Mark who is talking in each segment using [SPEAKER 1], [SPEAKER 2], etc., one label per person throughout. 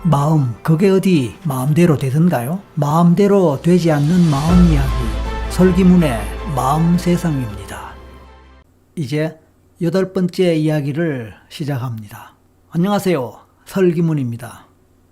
[SPEAKER 1] 마음, 그게 어디 마음대로 되던가요? 마음대로 되지 않는 마음 이야기, 설기문의 마음 세상입니다. 이제 8번째 이야기를 시작합니다. 안녕하세요, 설기문입니다.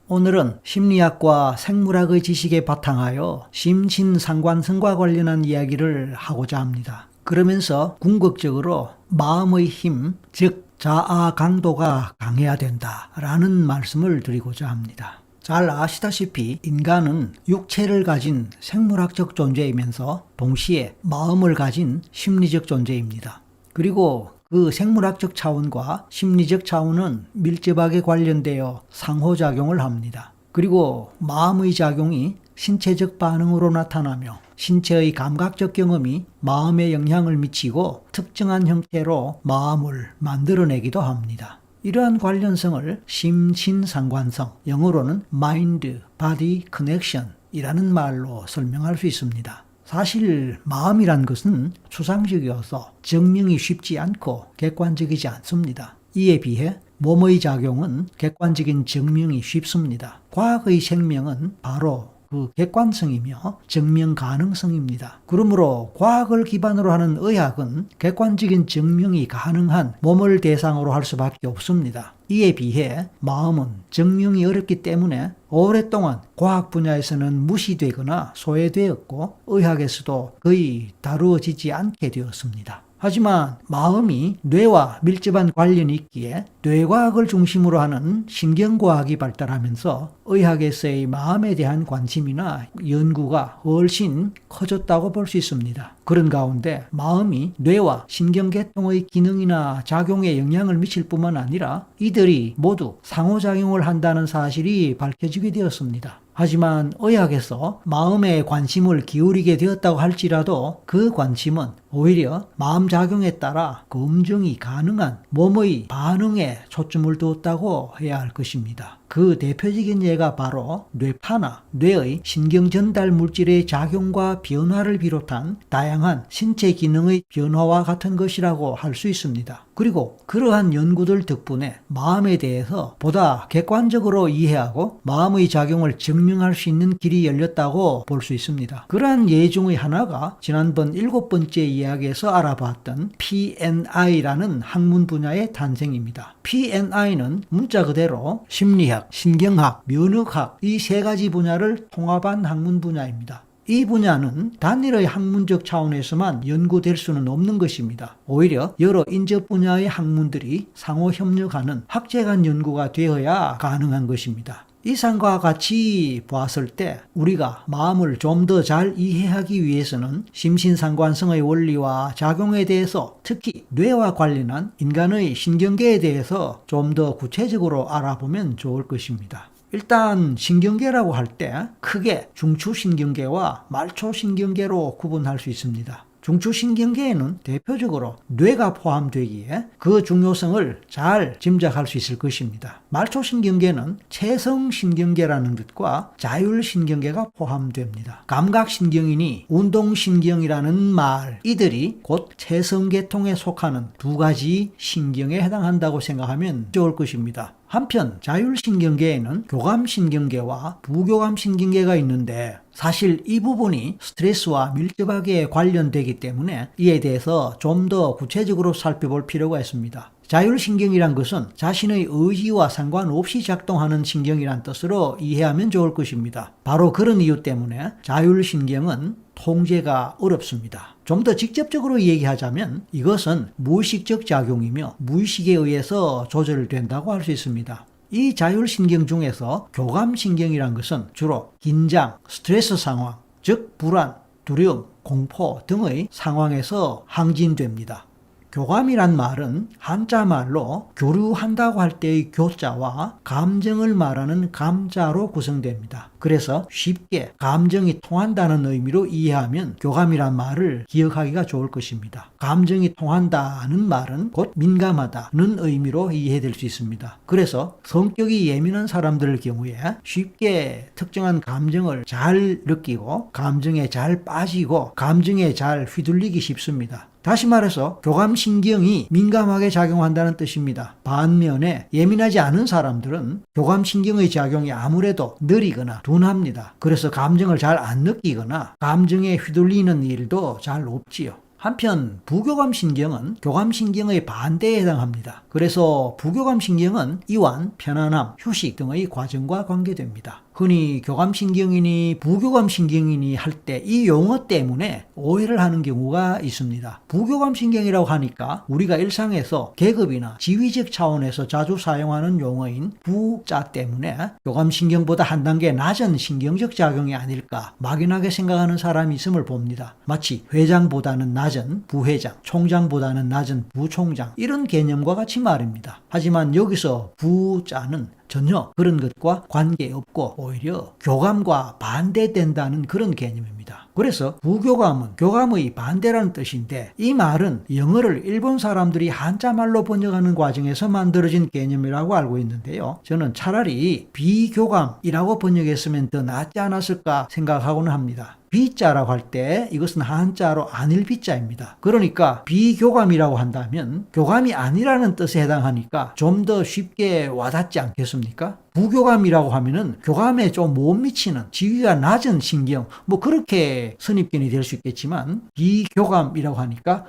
[SPEAKER 1] 오늘은 심리학과 생물학의 지식에 바탕하여 심신상관성과 관련한 이야기를 하고자 합니다. 그러면서 궁극적으로 마음의 힘, 즉 자아 강도가 강해야 된다라는 말씀을 드리고자 합니다. 잘 아시다시피 인간은 육체를 가진 생물학적 존재이면서 동시에 마음을 가진 심리적 존재입니다. 그리고 그 생물학적 차원과 심리적 차원은 밀접하게 관련되어 상호작용을 합니다. 그리고 마음의 작용이 신체적 반응으로 나타나며 신체의 감각적 경험이 마음에 영향을 미치고 특정한 형태로 마음을 만들어내기도 합니다. 이러한 관련성을 심신상관성, 영어로는 Mind Body Connection 이라는 말로 설명할 수 있습니다. 사실 마음이란 것은 추상적이어서 증명이 쉽지 않고 객관적이지 않습니다. 이에 비해 몸의 작용은 객관적인 증명이 쉽습니다. 과학의 생명은 바로 그 객관성이며 증명 가능성입니다. 그러므로 과학을 기반으로 하는 의학은 객관적인 증명이 가능한 몸을 대상으로 할 수밖에 없습니다. 이에 비해 마음은 증명이 어렵기 때문에 오랫동안 과학 분야에서는 무시되거나 소외되었고 의학에서도 거의 다루어지지 않게 되었습니다. 하지만 마음이 뇌와 밀접한 관련이 있기에 뇌과학을 중심으로 하는 신경과학이 발달하면서 의학에서의 마음에 대한 관심이나 연구가 훨씬 커졌다고 볼 수 있습니다. 그런 가운데 마음이 뇌와 신경계통의 기능이나 작용에 영향을 미칠 뿐만 아니라 이들이 모두 상호작용을 한다는 사실이 밝혀지게 되었습니다. 하지만 의학에서 마음에 관심을 기울이게 되었다고 할지라도 그 관심은 오히려 마음작용에 따라 검증이 가능한 몸의 반응에 초점을 두었다고 해야 할 것입니다. 그 대표적인 예가 바로 뇌파나 뇌의 신경전달 물질의 작용과 변화를 비롯한 다양한 신체 기능의 변화와 같은 것이라고 할 수 있습니다. 그리고 그러한 연구들 덕분에 마음에 대해서 보다 객관적으로 이해하고 마음의 작용을 증명할 수 있는 길이 열렸다고 볼 수 있습니다. 그러한 예 중의 하나가 지난번 7번째 이야기에서 알아봤던 PNI라는 학문 분야의 탄생입니다. PNI는 문자 그대로 심리학, 신경학, 면역학 이 세 가지 분야를 통합한 학문 분야입니다. 이 분야는 단일의 학문적 차원에서만 연구될 수는 없는 것입니다. 오히려 여러 인접 분야의 학문들이 상호 협력하는 학제 간 연구가 되어야 가능한 것입니다. 이상과 같이 보았을 때 우리가 마음을 좀 더 잘 이해하기 위해서는 심신상관성의 원리와 작용에 대해서 특히 뇌와 관련한 인간의 신경계에 대해서 좀 더 구체적으로 알아보면 좋을 것입니다. 일단 신경계라고 할 때 크게 중추신경계와 말초신경계로 구분할 수 있습니다. 중추신경계에는 대표적으로 뇌가 포함되기에 그 중요성을 잘 짐작할 수 있을 것입니다. 말초신경계는 체성신경계라는 뜻과 자율신경계가 포함됩니다. 감각신경이니 운동신경이라는 말, 이들이 곧 체성계통에 속하는 두 가지 신경에 해당한다고 생각하면 좋을 것입니다. 한편 자율신경계에는 교감신경계와 부교감신경계가 있는데 사실 이 부분이 스트레스와 밀접하게 관련되기 때문에 이에 대해서 좀 더 구체적으로 살펴볼 필요가 있습니다. 자율신경이란 것은 자신의 의지와 상관없이 작동하는 신경이란 뜻으로 이해하면 좋을 것입니다. 바로 그런 이유 때문에 자율신경은 통제가 어렵습니다. 좀 더 직접적으로 얘기하자면 이것은 무의식적 작용이며 무의식에 의해서 조절된다고 할 수 있습니다. 이 자율신경 중에서 교감신경이란 것은 주로 긴장, 스트레스 상황, 즉 불안, 두려움, 공포 등의 상황에서 항진됩니다. 교감이란 말은 한자말로 교류한다고 할 때의 교자와 감정을 말하는 감자로 구성됩니다. 그래서 쉽게 감정이 통한다는 의미로 이해하면 교감이란 말을 기억하기가 좋을 것입니다. 감정이 통한다는 말은 곧 민감하다는 의미로 이해될 수 있습니다. 그래서 성격이 예민한 사람들의 경우에 쉽게 특정한 감정을 잘 느끼고 감정에 잘 빠지고 감정에 잘 휘둘리기 쉽습니다. 다시 말해서 교감신경이 민감하게 작용한다는 뜻입니다. 반면에 예민하지 않은 사람들은 교감신경의 작용이 아무래도 느리거나 둔합니다. 그래서 감정을 잘 안 느끼거나 감정에 휘둘리는 일도 잘 없지요. 한편 부교감신경은 교감신경의 반대에 해당합니다. 그래서 부교감신경은 이완, 편안함, 휴식 등의 과정과 관계됩니다. 흔히 교감신경이니 부교감신경이니 할 때 이 용어 때문에 오해를 하는 경우가 있습니다. 부교감신경이라고 하니까 우리가 일상에서 계급이나 지위적 차원에서 자주 사용하는 용어인 부자 때문에 교감신경보다 한 단계 낮은 신경적 작용이 아닐까 막연하게 생각하는 사람이 있음을 봅니다. 마치 회장보다는 낮은 부회장, 총장보다는 낮은 부총장 이런 개념과 같이 말입니다. 하지만 여기서 부자는 전혀 그런 것과 관계없고 오히려 교감과 반대된다는 그런 개념입니다. 그래서 부교감은 교감의 반대라는 뜻인데 이 말은 영어를 일본 사람들이 한자말로 번역하는 과정에서 만들어진 개념이라고 알고 있는데요. 저는 차라리 비교감이라고 번역했으면 더 낫지 않았을까 생각하고는 합니다. 비자라고 할 때 이것은 한자로 아닐 비자입니다. 그러니까 비교감이라고 한다면 교감이 아니라는 뜻에 해당하니까 좀 더 쉽게 와닿지 않겠습니까? 부교감이라고 하면은 교감에 좀 못 미치는 지위가 낮은 신경 그렇게 선입견이 될 수 있겠지만 비교감이라고 하니까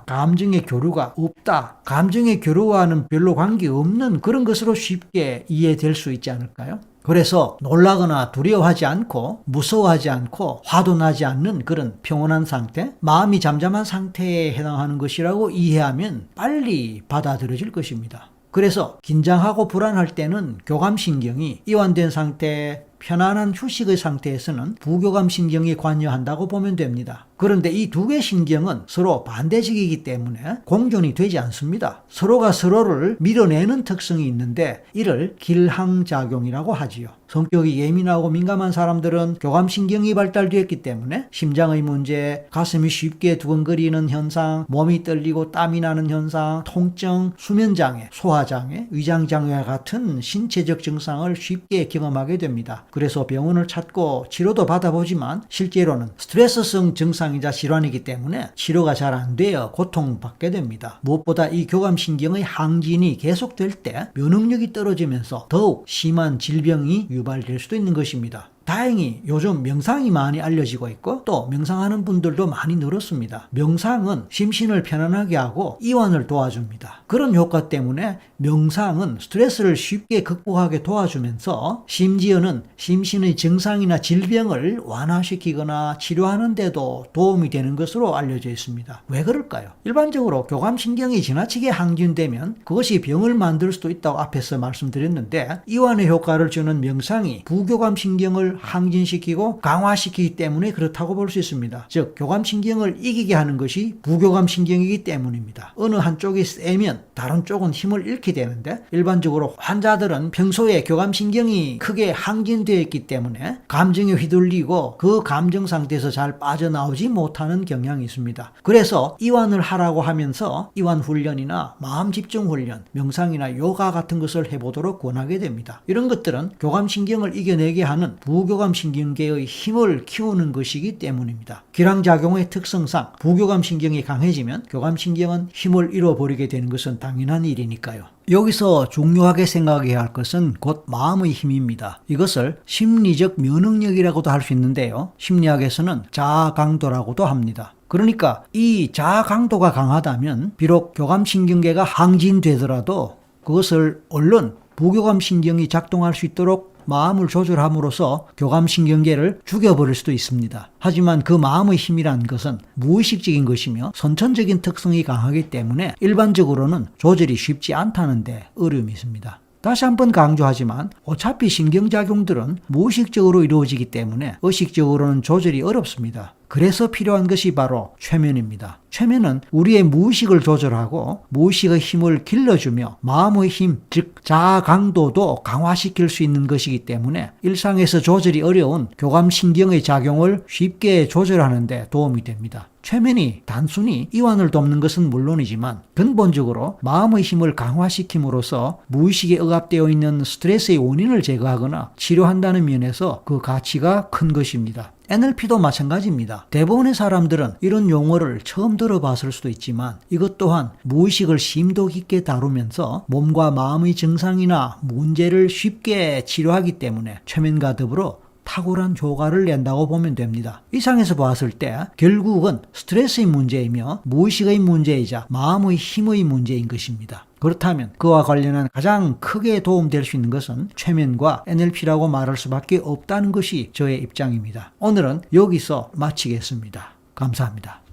[SPEAKER 1] 감정의 교류가 없다. 감정의 교류와는 별로 관계없는 그런 것으로 쉽게 이해될 수 있지 않을까요? 그래서 놀라거나 두려워하지 않고 무서워하지 않고 화도 나지 않는 그런 평온한 상태, 마음이 잠잠한 상태에 해당하는 것이라고 이해하면 빨리 받아들여질 것입니다. 그래서 긴장하고 불안할 때는 교감신경이 이완된 상태, 편안한 휴식의 상태에서는 부교감신경이 관여한다고 보면 됩니다. 그런데 이 두 개의 신경은 서로 반대적이기 때문에 공존이 되지 않습니다. 서로가 서로를 밀어내는 특성이 있는데 이를 길항작용이라고 하지요. 성격이 예민하고 민감한 사람들은 교감신경이 발달되었기 때문에 심장의 문제, 가슴이 쉽게 두근거리는 현상, 몸이 떨리고 땀이 나는 현상, 통증, 수면장애, 소화장애, 위장장애와 같은 신체적 증상을 쉽게 경험하게 됩니다. 그래서 병원을 찾고 치료도 받아보지만 실제로는 스트레스성 증상이자 질환이기 때문에 치료가 잘 안 되어 고통받게 됩니다. 무엇보다 이 교감신경의 항진이 계속될 때 면역력이 떨어지면서 더욱 심한 질병이 유발될 수도 있는 것입니다. 다행히 요즘 명상이 많이 알려지고 있고 또 명상하는 분들도 많이 늘었습니다. 명상은 심신을 편안하게 하고 이완을 도와줍니다. 그런 효과 때문에 명상은 스트레스를 쉽게 극복하게 도와주면서 심지어는 심신의 증상이나 질병을 완화시키거나 치료하는 데도 도움이 되는 것으로 알려져 있습니다. 왜 그럴까요? 일반적으로 교감신경이 지나치게 항진되면 그것이 병을 만들 수도 있다고 앞에서 말씀드렸는데 이완의 효과를 주는 명상이 부교감신경을 항진시키고 강화시키기 때문에 그렇다고 볼 수 있습니다. 즉 교감신경을 이기게 하는 것이 부교감신경이기 때문입니다. 어느 한쪽이 세면 다른 쪽은 힘을 잃게 되는데 일반적으로 환자들은 평소에 교감신경이 크게 항진되어 있기 때문에 감정에 휘둘리고 그 감정 상태에서 잘 빠져나오지 못하는 경향이 있습니다. 그래서 이완을 하라고 하면서 이완 훈련이나 마음 집중 훈련, 명상이나 요가 같은 것을 해보도록 권하게 됩니다. 이런 것들은 교감신경을 이겨내게 하는 부교감신경계의 힘을 키우는 것이기 때문입니다. 기량작용의 특성상 부교감신경이 강해지면 교감신경은 힘을 잃어버리게 되는 것은 당연한 일이니까요. 여기서 중요하게 생각해야 할 것은 곧 마음의 힘입니다. 이것을 심리적 면역력이라고도 할 수 있는데요. 심리학에서는 자아 강도라고도 합니다. 그러니까 이 자아 강도가 강하다면 비록 교감신경계가 항진되더라도 그것을 얼른 부교감신경이 작동할 수 있도록 마음을 조절함으로써 교감신경계를 죽여버릴 수도 있습니다. 하지만 그 마음의 힘이란 것은 무의식적인 것이며 선천적인 특성이 강하기 때문에 일반적으로는 조절이 쉽지 않다는 데 어려움이 있습니다. 다시 한번 강조하지만 어차피 신경작용들은 무의식적으로 이루어지기 때문에 의식적으로는 조절이 어렵습니다. 그래서 필요한 것이 바로 최면입니다. 최면은 우리의 무의식을 조절하고 무의식의 힘을 길러주며 마음의 힘, 즉 자아 강도도 강화시킬 수 있는 것이기 때문에 일상에서 조절이 어려운 교감신경의 작용을 쉽게 조절하는 데 도움이 됩니다. 최면이 단순히 이완을 돕는 것은 물론이지만 근본적으로 마음의 힘을 강화시킴으로써 무의식에 억압되어 있는 스트레스의 원인을 제거하거나 치료한다는 면에서 그 가치가 큰 것입니다. NLP도 마찬가지입니다. 대부분의 사람들은 이런 용어를 처음 들어봤을 수도 있지만 이것 또한 무의식을 심도 깊게 다루면서 몸과 마음의 증상이나 문제를 쉽게 치료하기 때문에 최면과 더불어 탁월한 효과를 낸다고 보면 됩니다. 이상에서 봤을 때 결국은 스트레스의 문제이며 무의식의 문제이자 마음의 힘의 문제인 것입니다. 그렇다면 그와 관련한 가장 크게 도움될 수 있는 것은 최면과 NLP라고 말할 수밖에 없다는 것이 저의 입장입니다. 오늘은 여기서 마치겠습니다. 감사합니다.